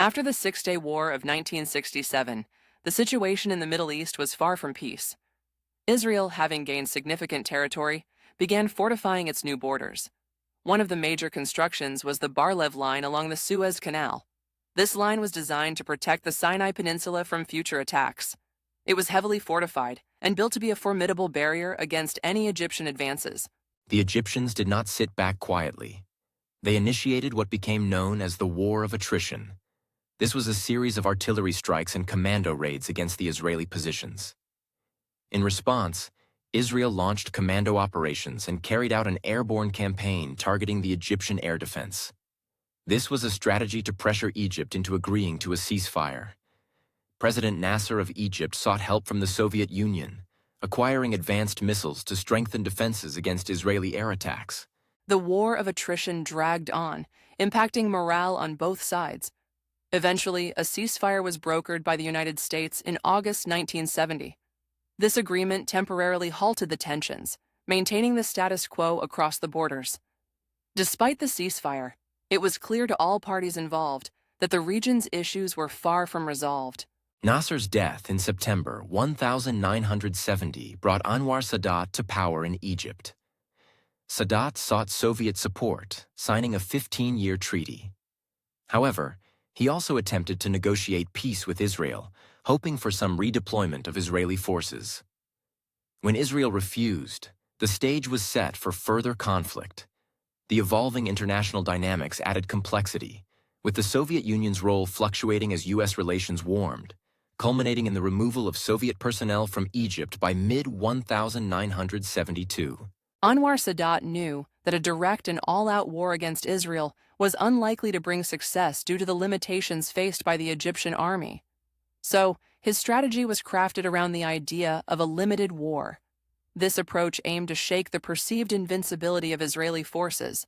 After the Six-Day War of 1967, the situation in the Middle East was far from peace. Israel, having gained significant territory, began fortifying its new borders. One of the major constructions was the Bar-Lev line along the Suez Canal. This line was designed to protect the Sinai Peninsula from future attacks. It was heavily fortified and built to be a formidable barrier against any Egyptian advances. The Egyptians did not sit back quietly. They initiated what became known as the War of Attrition. This was a series of artillery strikes and commando raids against the Israeli positions. In response, Israel launched commando operations and carried out an airborne campaign targeting the Egyptian air defense. This was a strategy to pressure Egypt into agreeing to a ceasefire. President Nasser of Egypt sought help from the Soviet Union, acquiring advanced missiles to strengthen defenses against Israeli air attacks. The war of attrition dragged on, impacting morale on both sides. Eventually, a ceasefire was brokered by the United States in August 1970. This agreement temporarily halted the tensions, maintaining the status quo across the borders. Despite the ceasefire, it was clear to all parties involved that the region's issues were far from resolved. Nasser's death in September 1970 brought Anwar Sadat to power in Egypt. Sadat sought Soviet support, signing a 15-year treaty. However, he also attempted to negotiate peace with Israel, hoping for some redeployment of Israeli forces. When Israel refused, the stage was set for further conflict. The evolving international dynamics added complexity, with the Soviet Union's role fluctuating as U.S. relations warmed, culminating in the removal of Soviet personnel from Egypt by mid-1972. Anwar Sadat knew that a direct and all-out war against Israel was unlikely to bring success due to the limitations faced by the Egyptian army. So, his strategy was crafted around the idea of a limited war. This approach aimed to shake the perceived invincibility of Israeli forces.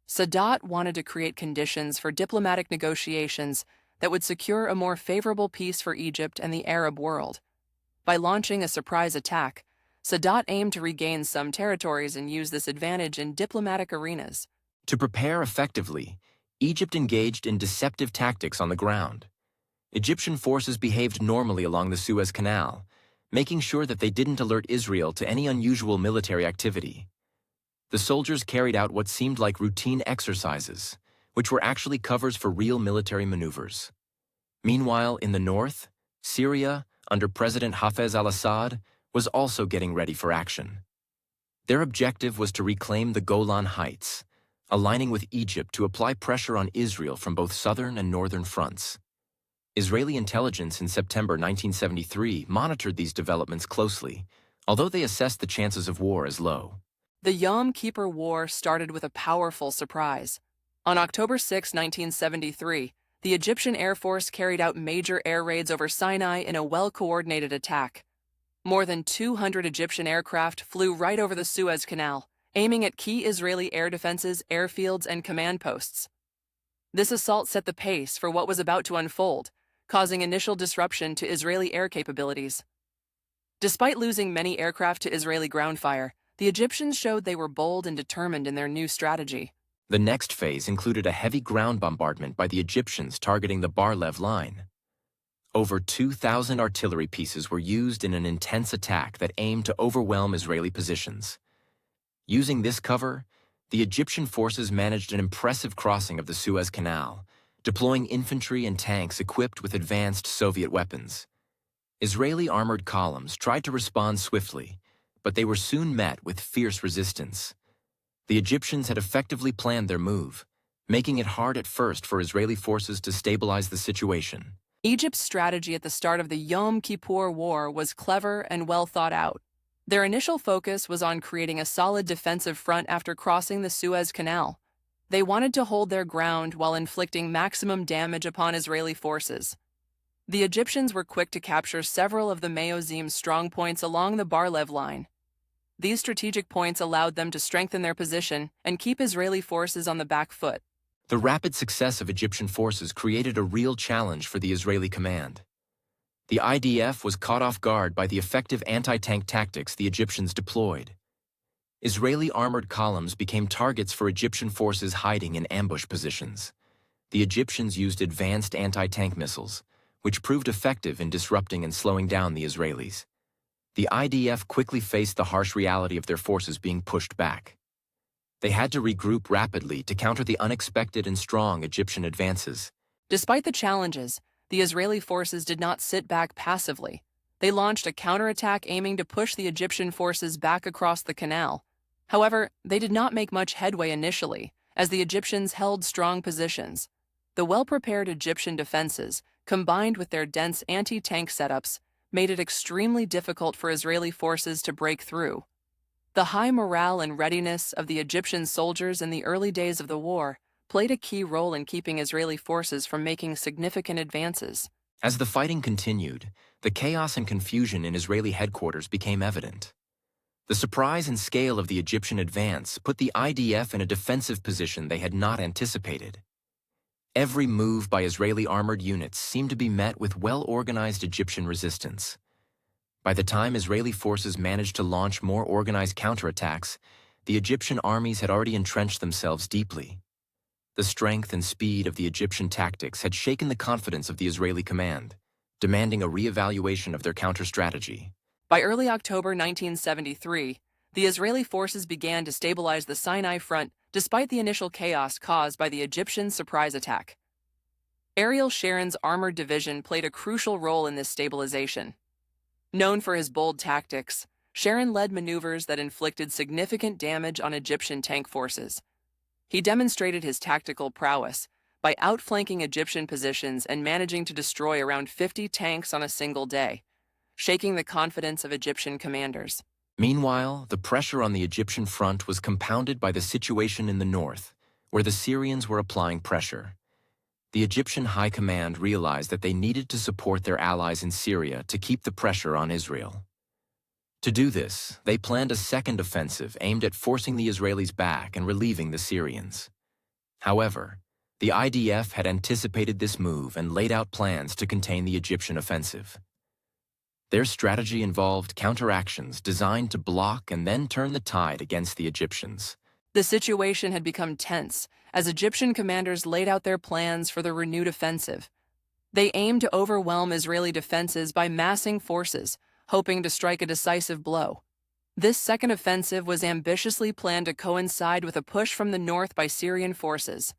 Sadat wanted to create conditions for diplomatic negotiations that would secure a more favorable peace for Egypt and the Arab world. By launching a surprise attack, Sadat aimed to regain some territories and use this advantage in diplomatic arenas. To prepare effectively, Egypt engaged in deceptive tactics on the ground. Egyptian forces behaved normally along the Suez Canal, making sure that they didn't alert Israel to any unusual military activity. The soldiers carried out what seemed like routine exercises, which were actually covers for real military maneuvers. Meanwhile, in the north, Syria, under President Hafez al-Assad, was also getting ready for action. Their objective was to reclaim the Golan Heights, aligning with Egypt to apply pressure on Israel from both southern and northern fronts. Israeli intelligence in September 1973 monitored these developments closely, although they assessed the chances of war as low. The Yom Kippur War started with a powerful surprise. On October 6, 1973, the Egyptian Air Force carried out major air raids over Sinai in a well-coordinated attack. More than 200 Egyptian aircraft flew right over the Suez Canal, aiming at key Israeli air defenses, airfields, and command posts. This assault set the pace for what was about to unfold, causing initial disruption to Israeli air capabilities. Despite losing many aircraft to Israeli ground fire, the Egyptians showed they were bold and determined in their new strategy. The next phase included a heavy ground bombardment by the Egyptians targeting the Bar-Lev line. Over 2,000 artillery pieces were used in an intense attack that aimed to overwhelm Israeli positions. Using this cover, the Egyptian forces managed an impressive crossing of the Suez Canal, deploying infantry and tanks equipped with advanced Soviet weapons. Israeli armored columns tried to respond swiftly, but they were soon met with fierce resistance. The Egyptians had effectively planned their move, making it hard at first for Israeli forces to stabilize the situation. Egypt's strategy at the start of the Yom Kippur War was clever and well thought out. Their initial focus was on creating a solid defensive front after crossing the Suez Canal. They wanted to hold their ground while inflicting maximum damage upon Israeli forces. The Egyptians were quick to capture several of the Mayozim's strong points along the Bar-Lev line. These strategic points allowed them to strengthen their position and keep Israeli forces on the back foot. The rapid success of Egyptian forces created a real challenge for the Israeli command. The IDF was caught off guard by the effective anti-tank tactics the Egyptians deployed. Israeli armored columns became targets for Egyptian forces hiding in ambush positions. The Egyptians used advanced anti-tank missiles, which proved effective in disrupting and slowing down the Israelis. The IDF quickly faced the harsh reality of their forces being pushed back. They had to regroup rapidly to counter the unexpected and strong Egyptian advances. Despite the challenges, the Israeli forces did not sit back passively. They launched a counterattack aiming to push the Egyptian forces back across the canal. However, they did not make much headway initially, as the Egyptians held strong positions. The well-prepared Egyptian defenses, combined with their dense anti-tank setups, made it extremely difficult for Israeli forces to break through. The high morale and readiness of the Egyptian soldiers in the early days of the war played a key role in keeping Israeli forces from making significant advances. As the fighting continued, the chaos and confusion in Israeli headquarters became evident. The surprise and scale of the Egyptian advance put the IDF in a defensive position they had not anticipated. Every move by Israeli armored units seemed to be met with well-organized Egyptian resistance. By the time Israeli forces managed to launch more organized counterattacks, the Egyptian armies had already entrenched themselves deeply. The strength and speed of the Egyptian tactics had shaken the confidence of the Israeli command, demanding a re-evaluation of their counter-strategy. By early October 1973, the Israeli forces began to stabilize the Sinai front despite the initial chaos caused by the Egyptian surprise attack. Ariel Sharon's armored division played a crucial role in this stabilization. Known for his bold tactics, Sharon led maneuvers that inflicted significant damage on Egyptian tank forces. He demonstrated his tactical prowess by outflanking Egyptian positions and managing to destroy around 50 tanks on a single day, shaking the confidence of Egyptian commanders. Meanwhile, the pressure on the Egyptian front was compounded by the situation in the north, where the Syrians were applying pressure. The Egyptian high command realized that they needed to support their allies in Syria to keep the pressure on Israel. To do this, they planned a second offensive aimed at forcing the Israelis back and relieving the Syrians. However, the IDF had anticipated this move and laid out plans to contain the Egyptian offensive. Their strategy involved counteractions designed to block and then turn the tide against the Egyptians. The situation had become tense as Egyptian commanders laid out their plans for the renewed offensive. They aimed to overwhelm Israeli defenses by massing forces, hoping to strike a decisive blow. This second offensive was ambitiously planned to coincide with a push from the north by Syrian forces.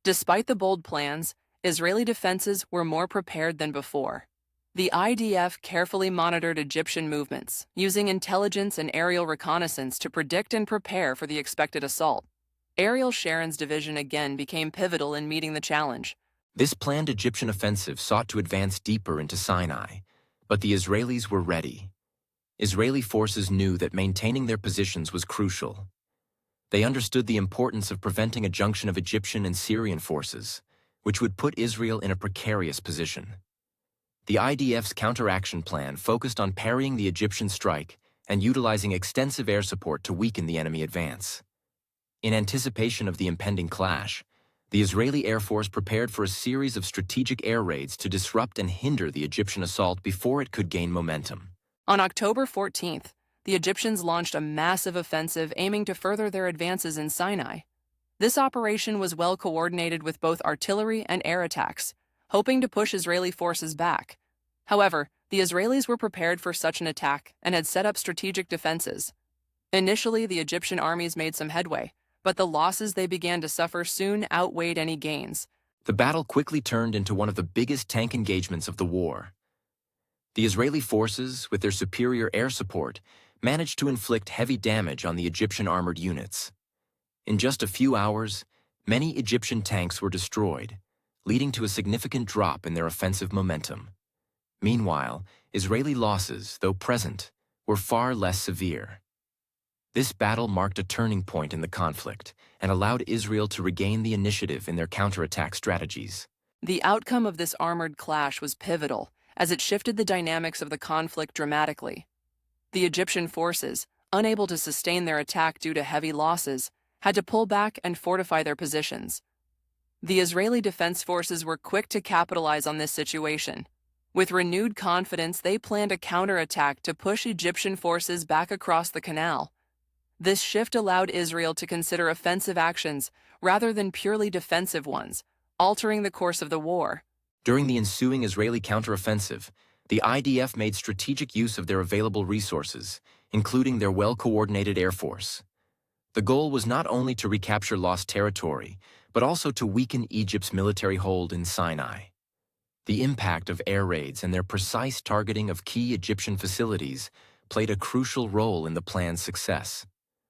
Despite the bold plans, Israeli defenses were more prepared than before. The IDF carefully monitored Egyptian movements, using intelligence and aerial reconnaissance to predict and prepare for the expected assault. Ariel Sharon's division again became pivotal in meeting the challenge. This planned Egyptian offensive sought to advance deeper into Sinai, but the Israelis were ready. Israeli forces knew that maintaining their positions was crucial. They understood the importance of preventing a junction of Egyptian and Syrian forces, which would put Israel in a precarious position. The IDF's counteraction plan focused on parrying the Egyptian strike and utilizing extensive air support to weaken the enemy advance. In anticipation of the impending clash, the Israeli Air Force prepared for a series of strategic air raids to disrupt and hinder the Egyptian assault before it could gain momentum. On October 14th, the Egyptians launched a massive offensive aiming to further their advances in Sinai. This operation was well coordinated with both artillery and air attacks, hoping to push Israeli forces back. However, the Israelis were prepared for such an attack and had set up strategic defenses. Initially, the Egyptian armies made some headway, but the losses they began to suffer soon outweighed any gains. The battle quickly turned into one of the biggest tank engagements of the war. The Israeli forces, with their superior air support, managed to inflict heavy damage on the Egyptian armored units. In just a few hours, many Egyptian tanks were destroyed, leading to a significant drop in their offensive momentum. Meanwhile, Israeli losses, though present, were far less severe. This battle marked a turning point in the conflict and allowed Israel to regain the initiative in their counterattack strategies. The outcome of this armored clash was pivotal, as it shifted the dynamics of the conflict dramatically. The Egyptian forces, unable to sustain their attack due to heavy losses, had to pull back and fortify their positions. The Israeli defense forces were quick to capitalize on this situation. With renewed confidence, they planned a counterattack to push Egyptian forces back across the canal. This shift allowed Israel to consider offensive actions rather than purely defensive ones, altering the course of the war. During the ensuing Israeli counteroffensive, the IDF made strategic use of their available resources, including their well-coordinated air force. The goal was not only to recapture lost territory, but also to weaken Egypt's military hold in Sinai. The impact of air raids and their precise targeting of key Egyptian facilities played a crucial role in the plan's success.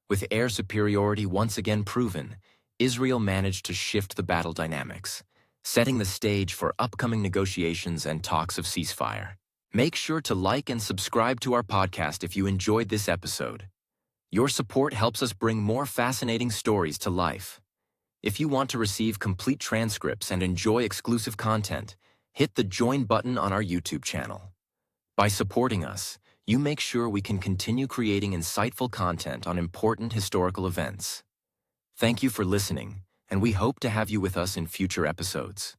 With air superiority once again proven, Israel managed to shift the battle dynamics, setting the stage for upcoming negotiations and talks of ceasefire. Make sure to like and subscribe to our podcast if you enjoyed this episode. Your support helps us bring more fascinating stories to life. If you want to receive complete transcripts and enjoy exclusive content, hit the join button on our YouTube channel. By supporting us, you make sure we can continue creating insightful content on important historical events. Thank you for listening, and we hope to have you with us in future episodes.